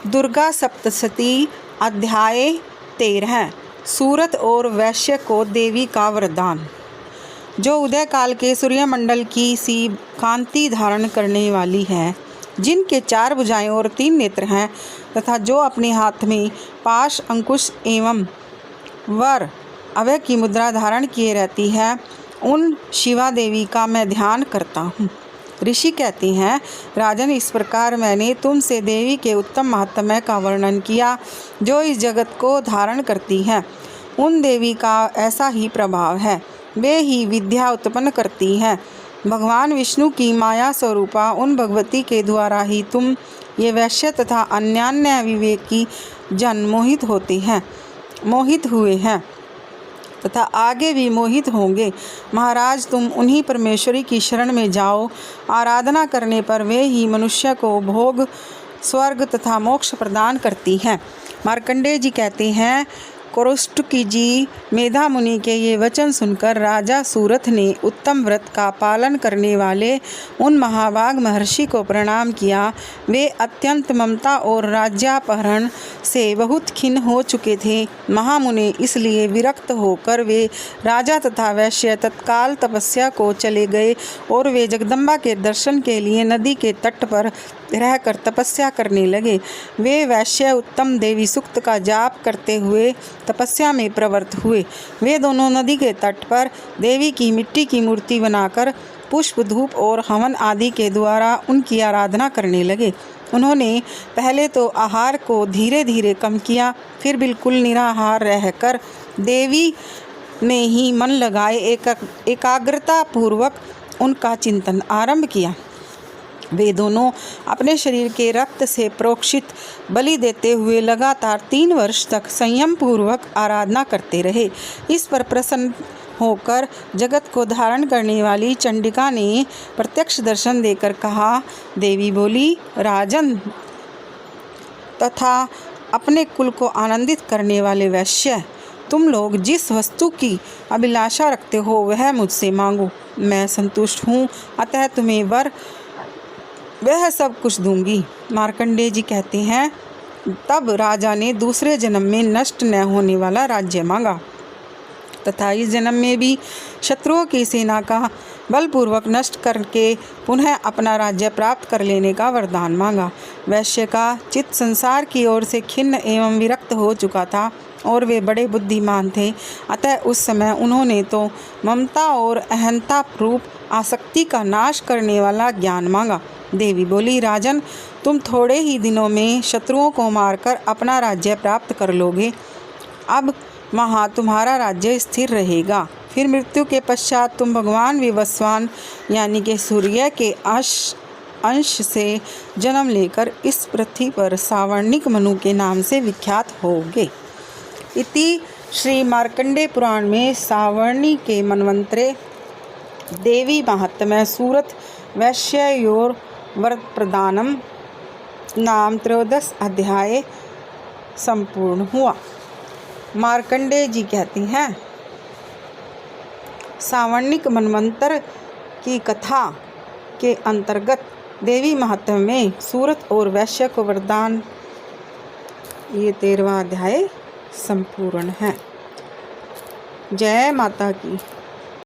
दुर्गा सप्तशती अध्याय 13। सूरत और वैश्य को देवी का वरदान। जो उदय काल के सूर्यमंडल की सी कांति धारण करने वाली है, जिनके 4 भुजाएं और 3 नेत्र हैं, तथा जो अपने हाथ में पाश, अंकुश एवं वर अभय की मुद्रा धारण किए रहती है, उन शिवा देवी का मैं ध्यान करता हूँ। ऋषि कहते हैं, राजन, इस प्रकार मैंने तुमसे देवी के उत्तम महात्म्य का वर्णन किया, जो इस जगत को धारण करती है। उन देवी का ऐसा ही प्रभाव है, वे ही विद्या उत्पन्न करती हैं। भगवान विष्णु की माया स्वरूपा उन भगवती के द्वारा ही तुम ये वैश्य तथा अन्यान्य विवेकी जन मोहित हुए हैं तथा आगे भी मोहित होंगे। महाराज, तुम उन्हीं परमेश्वरी की शरण में जाओ। आराधना करने पर वे ही मनुष्य को भोग, स्वर्ग तथा मोक्ष प्रदान करती हैं। मार्कंडेय जी कहते हैं, कौस्तुकी जी मेधा मुनि के ये वचन सुनकर राजा सूरथ ने उत्तम व्रत का पालन करने वाले उन महाभाग महर्षि को प्रणाम किया। वे अत्यंत ममता और राज्यापहरण से बहुत खिन्न हो चुके थे। महामुनि इसलिए विरक्त होकर वे राजा तथा वैश्य तत्काल तपस्या को चले गए और वे जगदम्बा के दर्शन के लिए नदी के तट पर रहकर तपस्या करने लगे। वे वैश्य उत्तम देवी सूक्त का जाप करते हुए तपस्या में प्रवृत्त हुए। वे दोनों नदी के तट पर देवी की मिट्टी की मूर्ति बनाकर पुष्प, धूप और हवन आदि के द्वारा उनकी आराधना करने लगे। उन्होंने पहले तो आहार को धीरे धीरे कम किया, फिर बिल्कुल निराहार रहकर देवी में ही मन लगाए एकाग्रता पूर्वक उनका चिंतन आरंभ किया। वे दोनों अपने शरीर के रक्त से प्रोक्षित बलि देते हुए लगातार 3 वर्ष तक संयम पूर्वक आराधना करते रहे। इस पर प्रसन्न होकर जगत को धारण करने वाली चंडिका ने प्रत्यक्ष दर्शन देकर कहा। देवी बोली, राजन तथा अपने कुल को आनंदित करने वाले वैश्य, तुम लोग जिस वस्तु की अभिलाषा रखते हो वह मुझसे मांगो, मैं संतुष्ट हूँ, अतः तुम्हें वह सब कुछ दूंगी। मार्कंडेय जी कहते हैं, तब राजा ने दूसरे जन्म में नष्ट न होने वाला राज्य मांगा तथा इस जन्म में भी शत्रुओं की सेना का बलपूर्वक नष्ट करके पुनः अपना राज्य प्राप्त कर लेने का वरदान मांगा। वैश्य का चित्त संसार की ओर से खिन्न एवं विरक्त हो चुका था और वे बड़े बुद्धिमान थे, अतः उस समय उन्होंने तो ममता और अहंता रूप आसक्ति का नाश करने वाला ज्ञान मांगा। देवी बोली, राजन, तुम थोड़े ही दिनों में शत्रुओं को मारकर अपना राज्य प्राप्त कर लोगे। अब वहाँ तुम्हारा राज्य स्थिर रहेगा। फिर मृत्यु के पश्चात तुम भगवान विवस्वान यानी कि सूर्य के अंश से जन्म लेकर इस पृथ्वी पर सावर्णिक मनु के नाम से विख्यात होगे। इति श्री मार्कंडेय पुराण में सावर्णी के मनवंतरे देवी महात्म्य सूरत वैश्ययोर व्रत प्रदानम नाम 13 अध्याय संपूर्ण हुआ। मार्कंडेय जी कहती हैं, सावर्णिक मनवंतर की कथा के अंतर्गत देवी महात्म्य में सूरत और वैश्य को वरदान, ये 13वां अध्याय संपूर्ण है। जय माता की।